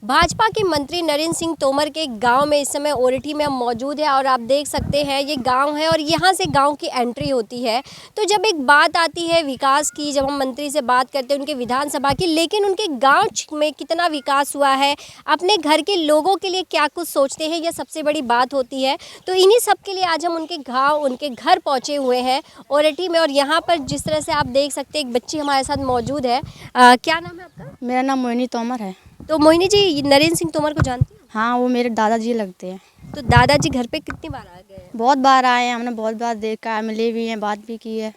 भाजपा के मंत्री नरेंद्र सिंह तोमर के गांव में इस समय ओरेठी में हम मौजूद है और आप देख सकते हैं ये गांव है और यहां से गांव की एंट्री होती है। तो जब एक बात आती है विकास की, जब हम मंत्री से बात करते हैं उनके विधानसभा की, लेकिन उनके गांव में कितना विकास हुआ है, अपने घर के लोगों के लिए क्या कुछ सोचते हैं, यह सबसे बड़ी बात होती है। तो इन्हीं सब के लिए आज हम उनके गाँव, उनके घर पहुँचे हुए हैं ओरेठी में। और यहाँ पर जिस तरह से आप देख सकते हैं एक बच्ची हमारे साथ मौजूद है। क्या नाम है आपका? मेरा नाम मोहिनी तोमर है। तो मोहिनी जी, नरेंद्र सिंह तोमर को जानती हैं? हाँ, वो मेरे दादाजी लगते हैं। तो दादाजी घर पे कितनी बार आ गए हैं? बहुत बार आए हैं, हमने बहुत बार देखा है, मिले भी हैं, बात भी की है।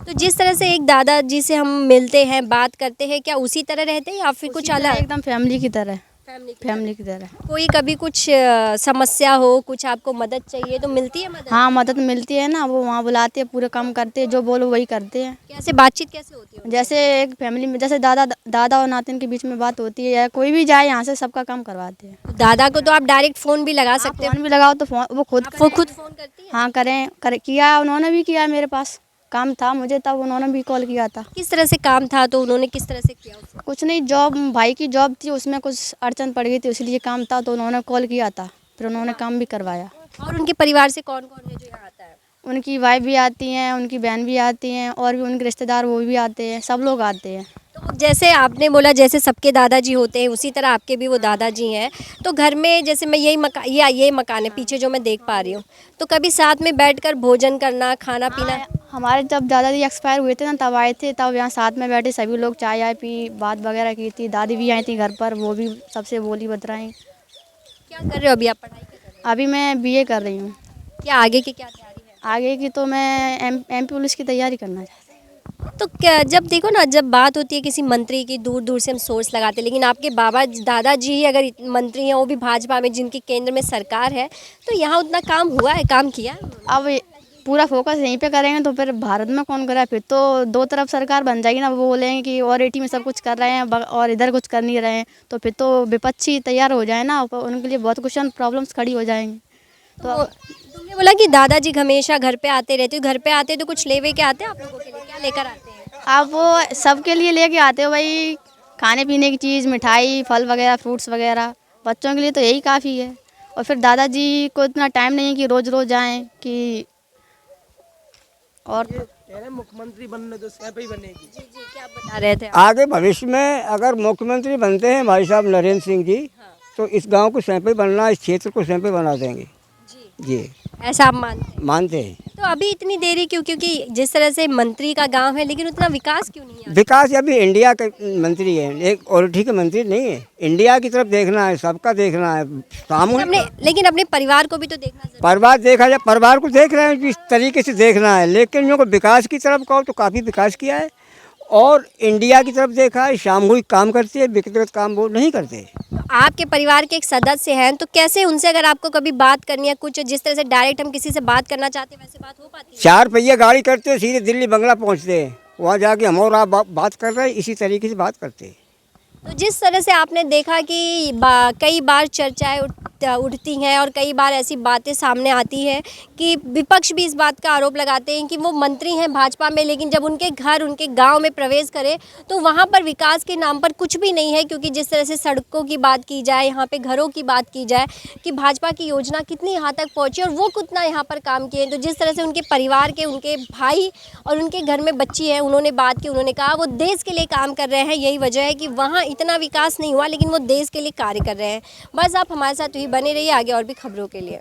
तो जिस तरह से एक दादाजी से हम मिलते हैं, बात करते हैं, क्या उसी तरह रहते हैं या फिर कुछ अलग? एकदम फैमिली की तरह। फैमिली की तरह। कोई कभी कुछ समस्या हो, कुछ आपको मदद चाहिए तो मिलती है मदद? हाँ, मदद मिलती है ना, वो वहाँ बुलाते हैं, पूरे काम करते हैं, जो बोलो वही करते हैं। कैसे बातचीत कैसे होती है? जैसे एक फैमिली में जैसे दादा और नातिन के बीच में बात होती है, या कोई भी जाए यहाँ से सबका काम करवाते हैं। तो दादा को तो आप डायरेक्ट फ़ोन भी लगा सकते हैं? फ़ोन भी लगाओ तो फोन वो खुद वो खुद फ़ोन करती है? हाँ, किया, उन्होंने भी किया। मेरे पास काम था मुझे, तब उन्होंने भी कॉल किया था। किस तरह से काम था तो उन्होंने किस तरह से किया उसे? कुछ नहीं, जॉब, भाई की जॉब थी, उसमें कुछ अड़चन पड़ गई थी, इसलिए काम था तो उन्होंने कॉल किया था, फिर उन्होंने काम भी करवाया। और उनके परिवार से कौन कौन है जो यहाँ आता है? उनकी वाइफ भी आती हैं, उनकी बहन भी आती हैं, और भी उनके रिश्तेदार वो भी आते हैं, सब लोग आते हैं। तो जैसे आपने बोला जैसे सबके दादाजी होते हैं उसी तरह आपके भी वो दादाजी हैं। तो घर में जैसे मैं यही मकान है पीछे जो मैं देख पा रही हूँ, तो कभी साथ में बैठकर भोजन करना, खाना पीना? हमारे जब दादाजी एक्सपायर हुए थे ना, तब आए थे, तब यहाँ साथ में बैठे सभी लोग, चाय आय पी, बात वगैरह की थी। दादी भी आई थी घर पर, वो भी सबसे बोली बतराई। क्या कर रहे हो अभी आप? पढ़ाई क्या कर रहे अभी मैं बीए कर रही हूँ। हो? क्या आगे की क्या तैयारी है? आगे की तो मैं एमपी पुलिस की तैयारी करना चाहती हूँ। तो क्या, जब देखो ना, जब बात होती है किसी मंत्री की, दूर दूर से हम सोर्स लगाते हैं, लेकिन आपके बाबा दादाजी ही अगर मंत्री हैं, वो भी भाजपा में जिनकी केंद्र में सरकार है, तो यहाँ उतना काम हुआ है, काम किया है उन्होंने? अब पूरा फोकस यहीं पे करेंगे तो फिर भारत में कौन करे? फिर तो दो तरफ सरकार बन जाएगी ना। वो बोलेंगे कि और एटी में सब कुछ कर रहे हैं और इधर कुछ कर नहीं रहे हैं, तो फिर तो विपक्षी तैयार हो जाए ना, उनके लिए बहुत कुछ प्रॉब्लम्स खड़ी हो जाएंगी। तो तुमने बोला कि दादाजी हमेशा घर पे आते रहते हो, घर पे आते तो कुछ लेवे के आते हैं आप लोगों के लिए? क्या लेकर आते हैं? आप वो सबके लिए लेके आते हो भाई, खाने पीने की चीज़, मिठाई, फल वगैरह, फ्रूट्स वगैरह। बच्चों के लिए तो यही काफ़ी है। और फिर दादाजी को इतना टाइम नहीं है कि रोज़ रोज़ आएँ कि। और मुख्यमंत्री बनने तो स्वयं ही बनेगी। जी जी, क्या बता रहे थे आप? आगे भविष्य में अगर मुख्यमंत्री बनते हैं भाई साहब नरेंद्र सिंह जी, तो इस गांव को स्वयं ही बनना, इस क्षेत्र को स्वयं ही बना देंगे जी। ऐसा आप मानते हैं? मानते हैं। तो अभी इतनी देरी क्यों? क्योंकि जिस तरह से मंत्री का गांव है, लेकिन उतना विकास क्यों नहीं है? विकास अभी इंडिया के मंत्री है, एक ओरेठी के मंत्री नहीं है। इंडिया की तरफ देखना है, सबका देखना है, सामूहिक। लेकिन अपने परिवार को भी तो देखना जरूरी है। परिवार देखा जाए, परिवार को देख रहे हैं जिस तरीके से देखना है, लेकिन जो विकास की तरफ कहो तो काफ़ी विकास किया है। और इंडिया की तरफ देखा है, सामूहिक काम करते हैं, व्यक्तिगत काम वो नहीं करते। तो आपके परिवार के एक सदस्य हैं, तो कैसे उनसे अगर आपको कभी बात करनी है, कुछ जिस तरह से डायरेक्ट हम किसी से बात करना चाहते हैं वैसे बात हो पाती है? 4 पहिया गाड़ी करते हैं, सीधे दिल्ली बंगला पहुंचते हैं, वहाँ जाके हम और आप बात कर रहे हैं, इसी तरीके से बात करते हैं। तो जिस तरह से आपने देखा कि कई बार चर्चाएं उठती हैं और कई बार ऐसी बातें सामने आती हैं कि विपक्ष भी इस बात का आरोप लगाते हैं कि वो मंत्री हैं भाजपा में, लेकिन जब उनके घर, उनके गांव में प्रवेश करें तो वहां पर विकास के नाम पर कुछ भी नहीं है। क्योंकि जिस तरह से सड़कों की बात की जाए, यहाँ पे घरों की बात की जाए कि भाजपा की योजना कितनी यहाँ तक पहुँची और वो कितना यहाँ पर काम किए, तो जिस तरह से उनके परिवार के, उनके भाई और उनके घर में बच्ची है, उन्होंने बात की, उन्होंने कहा वो देश के लिए काम कर रहे हैं। यही वजह है कि वहाँ इतना विकास नहीं हुआ, लेकिन वो देश के लिए कार्य कर रहे हैं। बस आप हमारे साथ ही बने रहिए आगे और भी खबरों के लिए।